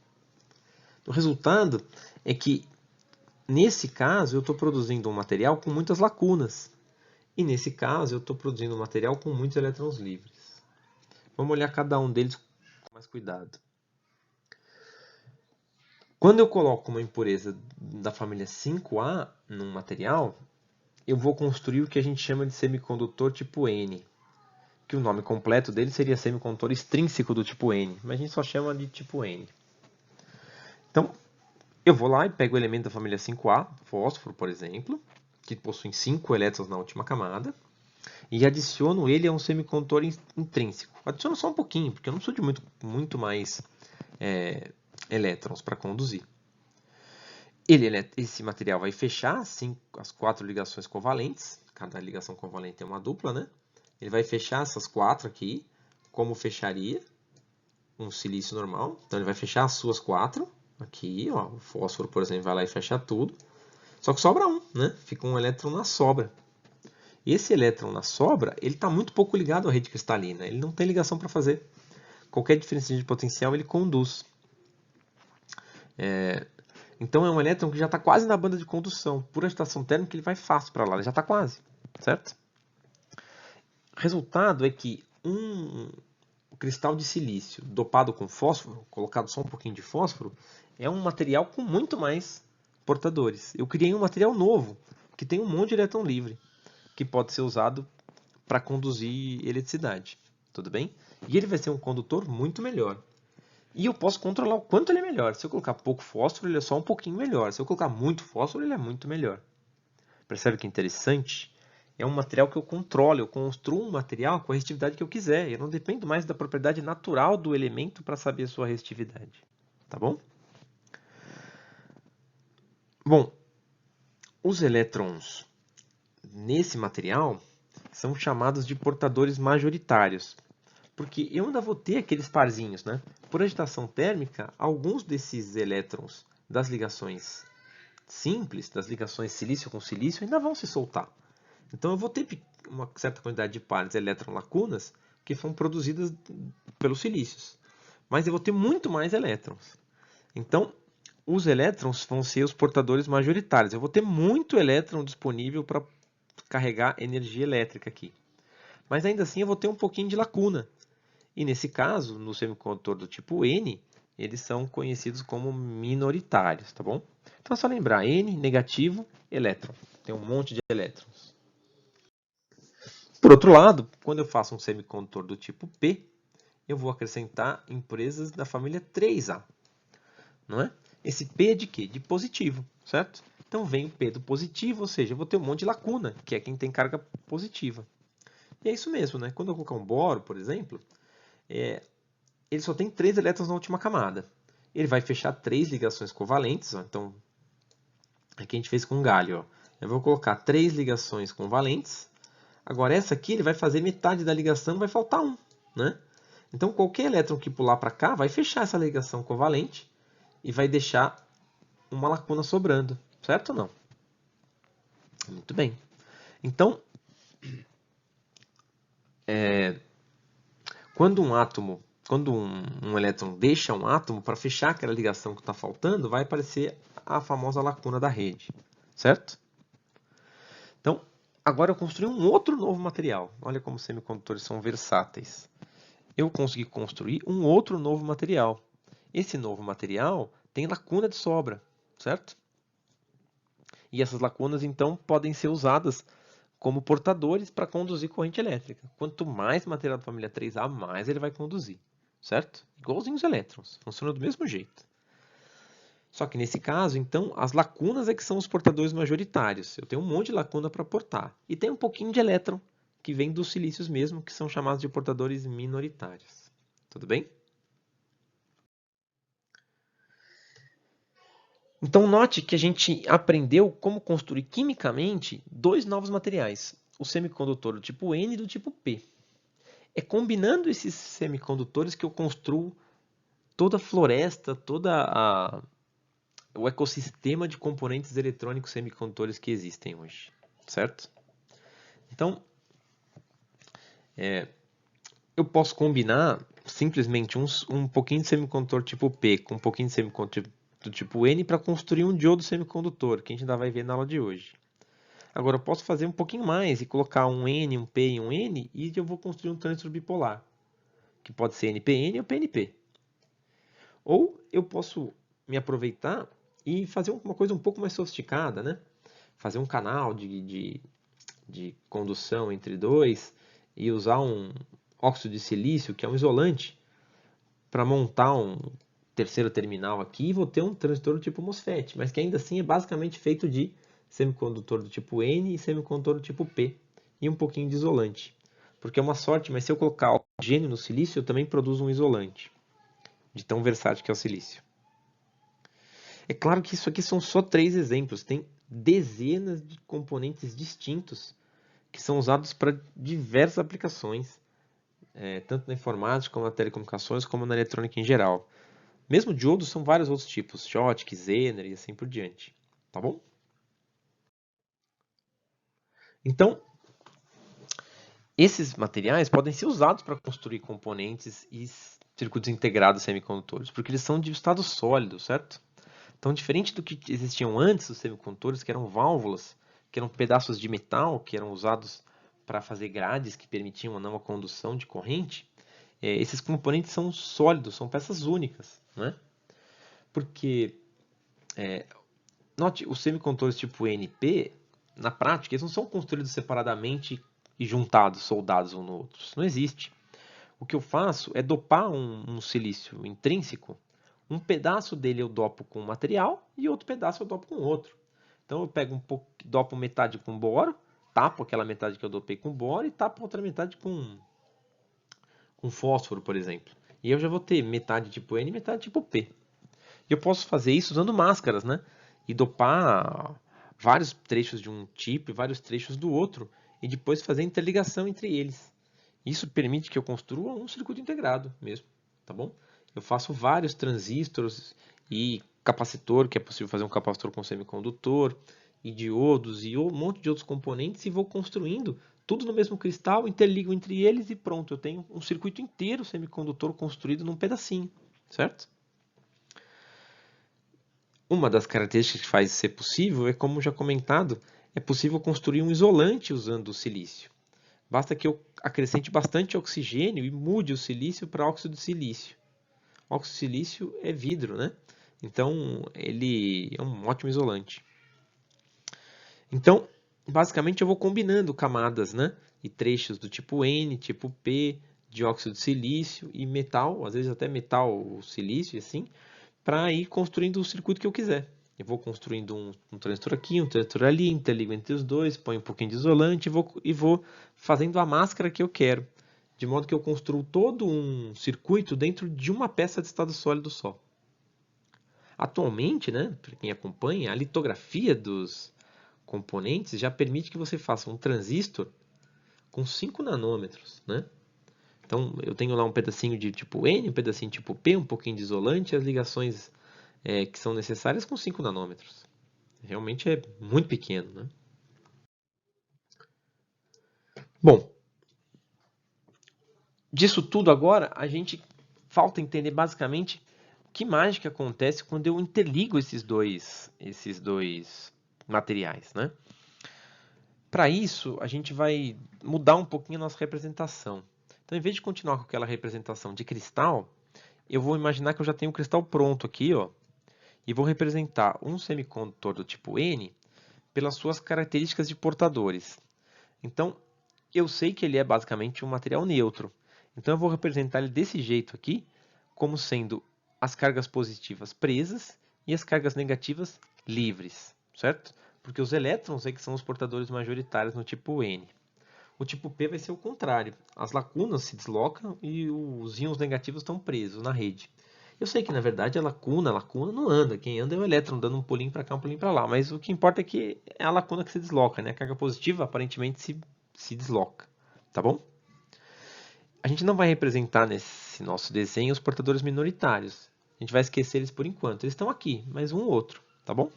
O resultado é que, nesse caso, eu estou produzindo um material com muitas lacunas. E nesse caso, eu estou produzindo um material com muitos elétrons livres. Vamos olhar cada um deles com mais cuidado. Quando eu coloco uma impureza da família 5A num material, eu vou construir o que a gente chama de semicondutor tipo N, que o nome completo dele seria semicondutor extrínseco do tipo N, mas a gente só chama de tipo N. Então, eu vou lá e pego o elemento da família 5A, fósforo, por exemplo, que possui 5 elétrons na última camada, e adiciono ele a um semicondutor intrínseco. Adiciono só um pouquinho, porque eu não preciso de muito mais elétrons para conduzir. Esse material vai fechar as 4 ligações covalentes, cada ligação covalente é uma dupla, né? Ele vai fechar essas 4 aqui, como fecharia um silício normal. Então ele vai fechar as suas 4 aqui, ó, o fósforo, por exemplo, vai lá e fecha tudo. Só que sobra um, né? Fica um elétron na sobra. Esse elétron na sobra, ele está muito pouco ligado à rede cristalina. Ele não tem ligação para fazer. Qualquer diferença de potencial ele conduz. Então é um elétron que já está quase na banda de condução. Por agitação térmica ele vai fácil para lá, ele já está quase, certo? O resultado é que o cristal de silício dopado com fósforo, colocado só um pouquinho de fósforo, é um material com muito mais portadores. Eu criei um material novo, que tem um monte de elétron livre, que pode ser usado para conduzir eletricidade. Tudo bem? E ele vai ser um condutor muito melhor. E eu posso controlar o quanto ele é melhor. Se eu colocar pouco fósforo, ele é só um pouquinho melhor. Se eu colocar muito fósforo, ele é muito melhor. Percebe que interessante? É um material que eu controlo, eu construo um material com a resistividade que eu quiser. Eu não dependo mais da propriedade natural do elemento para saber a sua resistividade. Tá bom? Bom, os elétrons nesse material são chamados de portadores majoritários. Porque eu ainda vou ter aqueles parzinhos, né? Por agitação térmica, alguns desses elétrons das ligações simples, das ligações silício com silício, ainda vão se soltar. Então eu vou ter uma certa quantidade de pares elétron-lacunas que são produzidas pelos silícios. Mas eu vou ter muito mais elétrons. Então, os elétrons vão ser os portadores majoritários. Eu vou ter muito elétron disponível para carregar energia elétrica aqui. Mas ainda assim eu vou ter um pouquinho de lacuna. E nesse caso, no semicondutor do tipo N, eles são conhecidos como minoritários, tá bom? Então é só lembrar, N, negativo, elétron. Tem um monte de elétrons. Por outro lado, quando eu faço um semicondutor do tipo P, eu vou acrescentar impurezas da família 3A. Não é? Esse P é de quê? De positivo, certo? Então vem o P do positivo, ou seja, eu vou ter um monte de lacuna, que é quem tem carga positiva. E é isso mesmo, né? Quando eu colocar um boro, por exemplo, ele só tem 3 elétrons na última camada. Ele vai fechar 3 ligações covalentes. Ó. Então, aqui a gente fez com galho. Ó. Eu vou colocar 3 ligações covalentes. Agora, essa aqui ele vai fazer metade da ligação, vai faltar um. Né? Então, qualquer elétron que pular para cá vai fechar essa ligação covalente e vai deixar uma lacuna sobrando. Certo ou não? Muito bem. Então, quando um elétron deixa um átomo, para fechar aquela ligação que está faltando, vai aparecer a famosa lacuna da rede, certo? Então, agora eu construí um outro novo material. Olha como os semicondutores são versáteis. Eu consegui construir um outro novo material. Esse novo material tem lacuna de sobra, certo? E essas lacunas, então, podem ser usadas como portadores para conduzir corrente elétrica. Quanto mais material da família 3A, mais ele vai conduzir. Certo? Igualzinho os elétrons. Funciona do mesmo jeito. Só que nesse caso, então, as lacunas é que são os portadores majoritários. Eu tenho um monte de lacuna para portar. E tem um pouquinho de elétron, que vem dos silícios mesmo, que são chamados de portadores minoritários. Tudo bem? Então, note que a gente aprendeu como construir quimicamente 2 novos materiais. O semicondutor do tipo N e do tipo P. É combinando esses semicondutores que eu construo toda a floresta, o ecossistema de componentes eletrônicos semicondutores que existem hoje, certo? Então, eu posso combinar simplesmente um pouquinho de semicondutor tipo P com um pouquinho de semicondutor do tipo N para construir um diodo semicondutor, que a gente ainda vai ver na aula de hoje. Agora, eu posso fazer um pouquinho mais e colocar um N, um P e um N, e eu vou construir um transistor bipolar, que pode ser NPN ou PNP. Ou eu posso me aproveitar e fazer uma coisa um pouco mais sofisticada, né? Fazer um canal de condução entre dois e usar um óxido de silício, que é um isolante, para montar um terceiro terminal aqui e vou ter um transistor do tipo MOSFET, mas que ainda assim é basicamente feito de semicondutor do tipo N e semicondutor do tipo P e um pouquinho de isolante. Porque é uma sorte, mas se eu colocar oxigênio no silício, eu também produzo um isolante, de tão versátil que é o silício. É claro que isso aqui são só 3 exemplos, tem dezenas de componentes distintos que são usados para diversas aplicações, tanto na informática, como na telecomunicações, como na eletrônica em geral. Mesmo diodos são vários outros tipos, Schottky, Zener e assim por diante. Tá bom? Então, esses materiais podem ser usados para construir componentes e circuitos integrados semicondutores, porque eles são de estado sólido, certo? Então, diferente do que existiam antes os semicondutores, que eram válvulas, que eram pedaços de metal que eram usados para fazer grades que permitiam a não condução de corrente, esses componentes são sólidos, são peças únicas, né? Porque, note, os semicondutores tipo NP, na prática, eles não são construídos separadamente e juntados, soldados um no outro. Isso não existe. O que eu faço é dopar um silício intrínseco. Um pedaço dele eu dopo com um material e outro pedaço eu dopo com outro. Então eu pego um pouco, dopo metade com boro, tapo aquela metade que eu dopei com boro e tapo outra metade com fósforo, por exemplo. E eu já vou ter metade tipo N e metade tipo P. E eu posso fazer isso usando máscaras, né? E dopar vários trechos de um tipo e vários trechos do outro, e depois fazer interligação entre eles. Isso permite que eu construa um circuito integrado mesmo, tá bom? Eu faço vários transistores e capacitor, que é possível fazer um capacitor com semicondutor, e diodos e um monte de outros componentes e vou construindo tudo no mesmo cristal, interligo entre eles e pronto, eu tenho um circuito inteiro semicondutor construído num pedacinho, certo? Uma das características que faz isso ser possível é, como já comentado, é possível construir um isolante usando o silício. Basta que eu acrescente bastante oxigênio e mude o silício para óxido de silício. Óxido de silício é vidro, né? Então, ele é um ótimo isolante. Então, basicamente eu vou combinando camadas, né? E trechos do tipo N, tipo P, de óxido de silício e metal, às vezes até metal silício e assim, para ir construindo o circuito que eu quiser. Eu vou construindo um transistor aqui, um transistor ali, interligo entre os dois, ponho um pouquinho de isolante e vou fazendo a máscara que eu quero. De modo que eu construo todo um circuito dentro de uma peça de estado sólido só. Atualmente, né, para quem acompanha, a litografia dos componentes já permite que você faça um transistor com 5 nanômetros, né? Então, eu tenho lá um pedacinho de tipo N, um pedacinho tipo P, um pouquinho de isolante, e as ligações que são necessárias com 5 nanômetros. Realmente é muito pequeno, né? Bom, disso tudo agora, a gente falta entender basicamente que mágica acontece quando eu interligo esses dois materiais, né? Para isso, a gente vai mudar um pouquinho a nossa representação. Então, em vez de continuar com aquela representação de cristal, eu vou imaginar que eu já tenho um cristal pronto aqui, ó, e vou representar um semicondutor do tipo N pelas suas características de portadores. Então, eu sei que ele é basicamente um material neutro. Então, eu vou representar ele desse jeito aqui, como sendo as cargas positivas presas e as cargas negativas livres, certo? Porque os elétrons é que são os portadores majoritários no tipo N. O tipo P vai ser o contrário. As lacunas se deslocam e os íons negativos estão presos na rede. Eu sei que, na verdade, a lacuna não anda. Quem anda é o elétron, dando um pulinho para cá, um pulinho para lá. Mas o que importa é que é a lacuna que se desloca, né? A carga positiva, aparentemente, se desloca. Tá bom? A gente não vai representar nesse nosso desenho os portadores minoritários. A gente vai esquecer eles por enquanto. Eles estão aqui, mas um ou outro. Tá bom?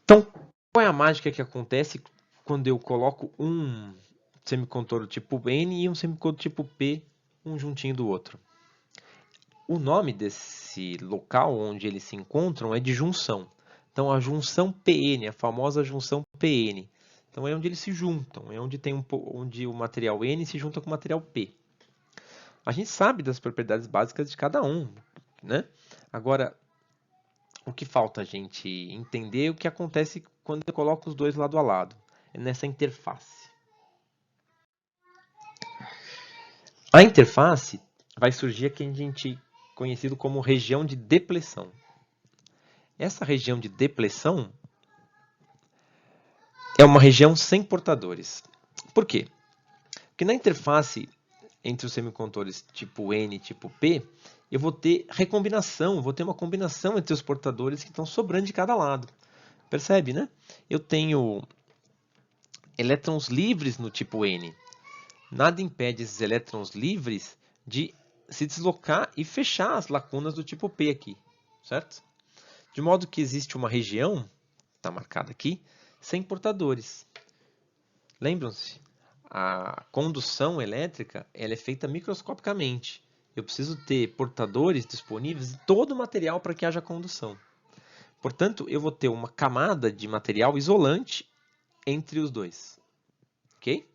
Então, qual é a mágica que acontece quando eu coloco um semicondutor do tipo N e um semicondutor do tipo P, um juntinho do outro? O nome desse local onde eles se encontram é de junção. Então, a junção PN, a famosa junção PN. Então, é onde eles se juntam, é onde, onde o material N se junta com o material P. A gente sabe das propriedades básicas de cada um, né? Agora, o que falta a gente entender é o que acontece quando eu coloco os dois lado a lado, é nessa interface. A interface vai surgir aqui a gente conhecido como região de depleção. Essa região de depleção é uma região sem portadores. Por quê? Porque na interface entre os semicondutores tipo N e tipo P, eu vou ter recombinação, vou ter uma combinação entre os portadores que estão sobrando de cada lado. Percebe, né? Eu tenho elétrons livres no tipo N. Nada impede esses elétrons livres de se deslocar e fechar as lacunas do tipo P aqui, certo? De modo que existe uma região, está marcada aqui, sem portadores. Lembram-se? A condução elétrica ela é feita microscopicamente. Eu preciso ter portadores disponíveis em todo o material para que haja condução. Portanto, eu vou ter uma camada de material isolante entre os dois. Ok?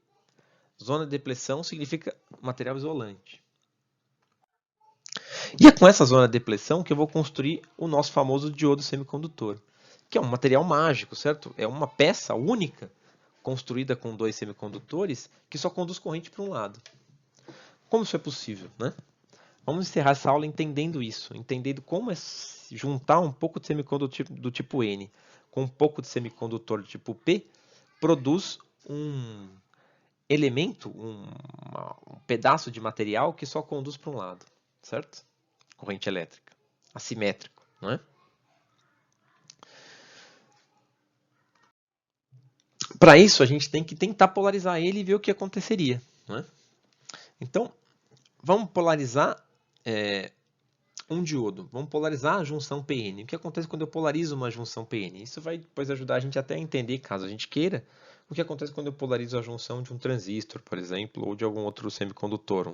Zona de depleção significa material isolante. E é com essa zona de depleção que eu vou construir o nosso famoso diodo semicondutor, que é um material mágico, certo? É uma peça única construída com dois semicondutores que só conduz corrente para um lado. Como isso é possível, né? Vamos encerrar essa aula entendendo isso, entendendo como é juntar um pouco de semicondutor do tipo N com um pouco de semicondutor do tipo P, produz um elemento, um pedaço de material que só conduz para um lado, certo? Corrente elétrica, assimétrico, não é? Para isso, a gente tem que tentar polarizar ele e ver o que aconteceria, não é? Então, vamos polarizar um diodo. Vamos polarizar a junção PN. O que acontece quando eu polarizo uma junção PN? Isso vai depois ajudar a gente até a entender, caso a gente queira, o que acontece quando eu polarizo a junção de um transistor, por exemplo, ou de algum outro semicondutor,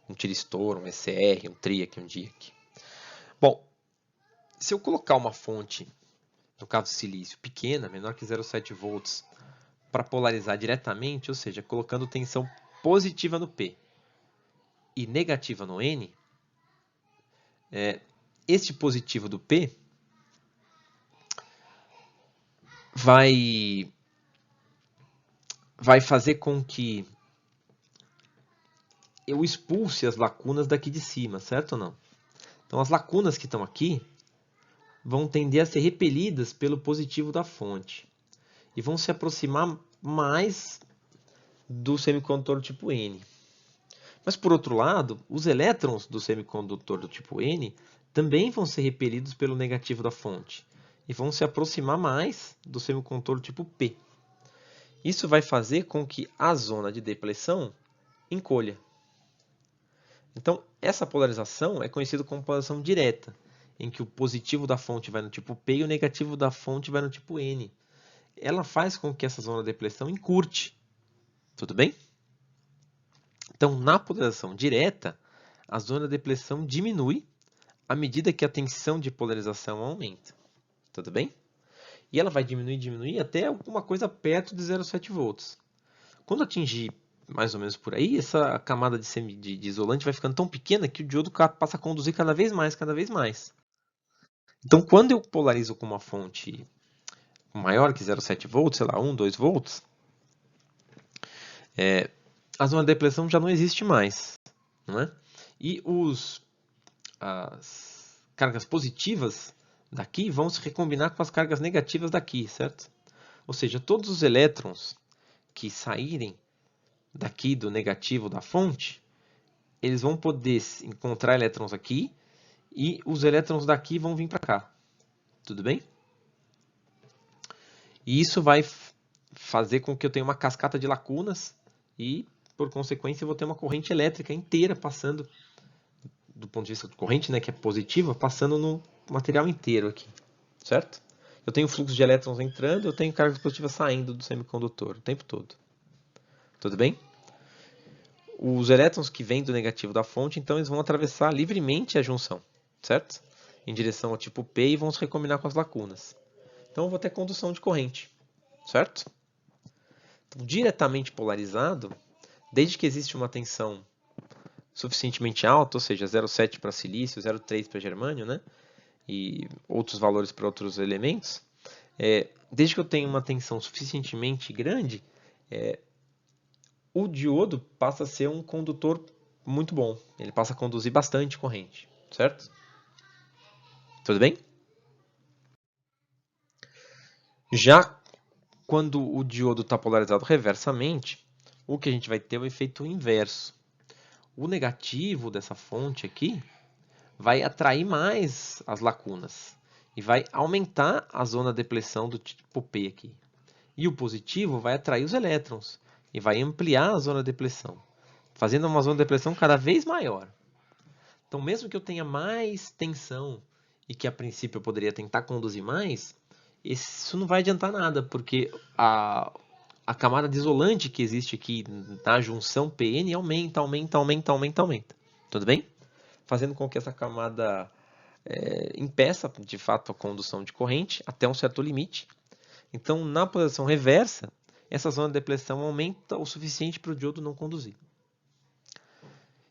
um tiristor, um ECR, um TRIAC, um DIAC. Bom, se eu colocar uma fonte, no caso silício, pequena, menor que 0,7 volts, para polarizar diretamente, ou seja, colocando tensão positiva no P e negativa no N, este positivo do P vai fazer com que eu expulse as lacunas daqui de cima, certo ou não? Então, as lacunas que estão aqui vão tender a ser repelidas pelo positivo da fonte e vão se aproximar mais do semicondutor do tipo N. Mas, por outro lado, os elétrons do semicondutor do tipo N também vão ser repelidos pelo negativo da fonte e vão se aproximar mais do semicondutor do tipo P. Isso vai fazer com que a zona de depleção encolha. Então, essa polarização é conhecida como polarização direta, em que o positivo da fonte vai no tipo P e o negativo da fonte vai no tipo N. Ela faz com que essa zona de depleção encurte. Tudo bem? Então, na polarização direta, a zona de depleção diminui à medida que a tensão de polarização aumenta. Tudo bem? E ela vai diminuir até alguma coisa perto de 0,7 volts. Quando atingir mais ou menos por aí, essa camada de isolante vai ficando tão pequena que o diodo passa a conduzir cada vez mais, cada vez mais. Então, quando eu polarizo com uma fonte maior que 0,7 volts, sei lá, 1, 2 volts, a zona de depleção já não existe mais. Não é? E as cargas positivas daqui vão se recombinar com as cargas negativas daqui, certo? Ou seja, todos os elétrons que saírem daqui do negativo da fonte, eles vão poder encontrar elétrons aqui e os elétrons daqui vão vir para cá. Tudo bem? E isso vai fazer com que eu tenha uma cascata de lacunas e, por consequência, eu vou ter uma corrente elétrica inteira passando, do ponto de vista de corrente, né, que é positiva, passando no material inteiro aqui, certo? Eu tenho fluxo de elétrons entrando, eu tenho cargas positivas saindo do semicondutor o tempo todo. Tudo bem? os elétrons que vêm do negativo da fonte, então eles vão atravessar livremente a junção, certo? Em direção ao tipo P e vão se recombinar com as lacunas. Então eu vou ter condução de corrente, certo? Então, diretamente polarizado, desde que existe uma tensão suficientemente alta, ou seja, 0,7 para silício, 0,3 para germânio, né? E outros valores para outros elementos, desde que eu tenha uma tensão suficientemente grande, o diodo passa a ser um condutor muito bom. Ele passa a conduzir bastante corrente, certo? Tudo bem? Já quando o diodo está polarizado reversamente, o que a gente vai ter é o efeito inverso. O negativo dessa fonte aqui vai atrair mais as lacunas e vai aumentar a zona de depressão do tipo P aqui. E o positivo vai atrair os elétrons e vai ampliar a zona de depressão, fazendo uma zona de depressão cada vez maior. Então, mesmo que eu tenha mais tensão e que a princípio eu poderia tentar conduzir mais, isso não vai adiantar nada, porque a camada de isolante que existe aqui na junção PN aumenta, aumenta, aumenta, aumenta, aumenta. Tudo bem? Fazendo com que essa camada impeça, de fato, a condução de corrente até um certo limite. Então, na posição reversa, essa zona de depressão aumenta o suficiente para o diodo não conduzir.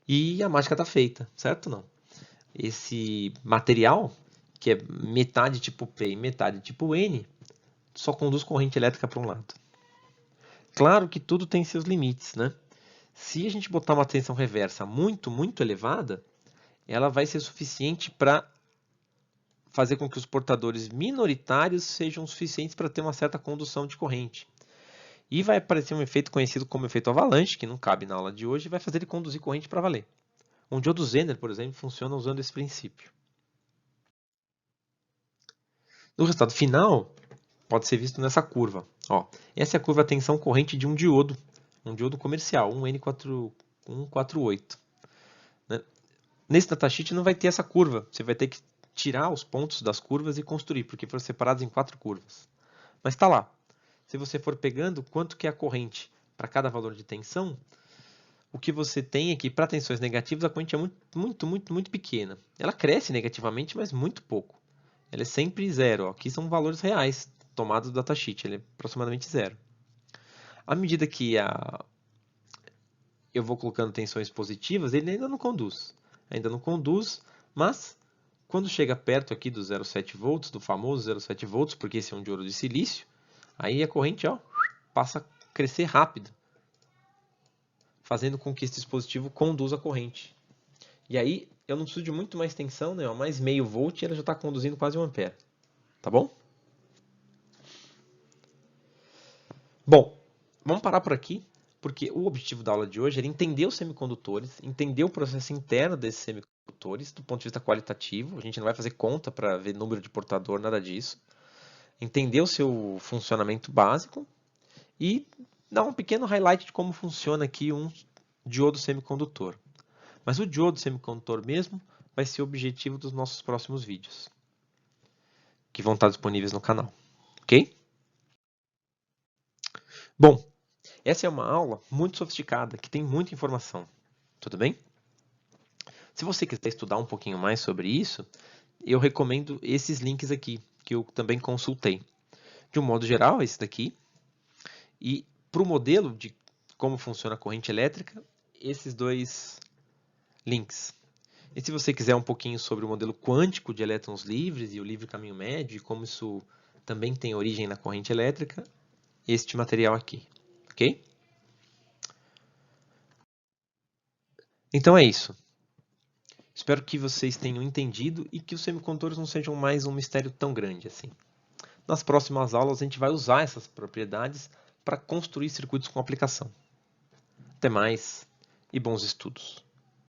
E a mágica está feita, certo ou não? Esse material, que é metade tipo P e metade tipo N, só conduz corrente elétrica para um lado. Claro que tudo tem seus limites, né? Se a gente botar uma tensão reversa muito, muito elevada, ela vai ser suficiente para fazer com que os portadores minoritários sejam suficientes para ter uma certa condução de corrente. E vai aparecer um efeito conhecido como efeito avalanche, que não cabe na aula de hoje, e vai fazer ele conduzir corrente para valer. Um diodo Zener, por exemplo, funciona usando esse princípio. No resultado final, pode ser visto nessa curva. Ó, essa é a curva tensão corrente de um diodo comercial, um N148. Né? Nesse datasheet não vai ter essa curva, você vai ter que tirar os pontos das curvas e construir, porque foram separados em 4 curvas. Mas está lá. Se você for pegando quanto que é a corrente para cada valor de tensão, o que você tem é que para tensões negativas a corrente é muito pequena. Ela cresce negativamente, mas muito pouco. Ela é sempre zero. Ó. Aqui são valores reais tomados do datasheet, ele é aproximadamente zero. À medida que eu vou colocando tensões positivas, ele ainda não conduz. Ainda não conduz, mas quando chega perto aqui do 0,7 volts, do famoso 0,7 volts, porque esse é um diodo de silício, aí a corrente passa a crescer rápido, fazendo com que esse dispositivo conduza a corrente. E aí eu não preciso de muito mais tensão, né? Mais meio volt e ela já está conduzindo quase 1 ampere. Tá bom? Bom, vamos parar por aqui, porque o objetivo da aula de hoje era entender os semicondutores, entender o processo interno desses semicondutores do ponto de vista qualitativo. A gente não vai fazer conta para ver número de portador, nada disso. Entender o seu funcionamento básico e dar um pequeno highlight de como funciona aqui um diodo semicondutor. Mas o diodo semicondutor mesmo vai ser o objetivo dos nossos próximos vídeos, que vão estar disponíveis no canal. Ok? Bom, essa é uma aula muito sofisticada, que tem muita informação. Tudo bem? Se você quiser estudar um pouquinho mais sobre isso, eu recomendo esses links aqui, que eu também consultei. De um modo geral, esse daqui. E para o modelo de como funciona a corrente elétrica, esses 2 links. E se você quiser um pouquinho sobre o modelo quântico de elétrons livres e o livre caminho médio, e como isso também tem origem na corrente elétrica, este material aqui. Ok? Então é isso. Espero que vocês tenham entendido e que os semicondutores não sejam mais um mistério tão grande assim. Nas próximas aulas, a gente vai usar essas propriedades para construir circuitos com aplicação. Até mais e bons estudos!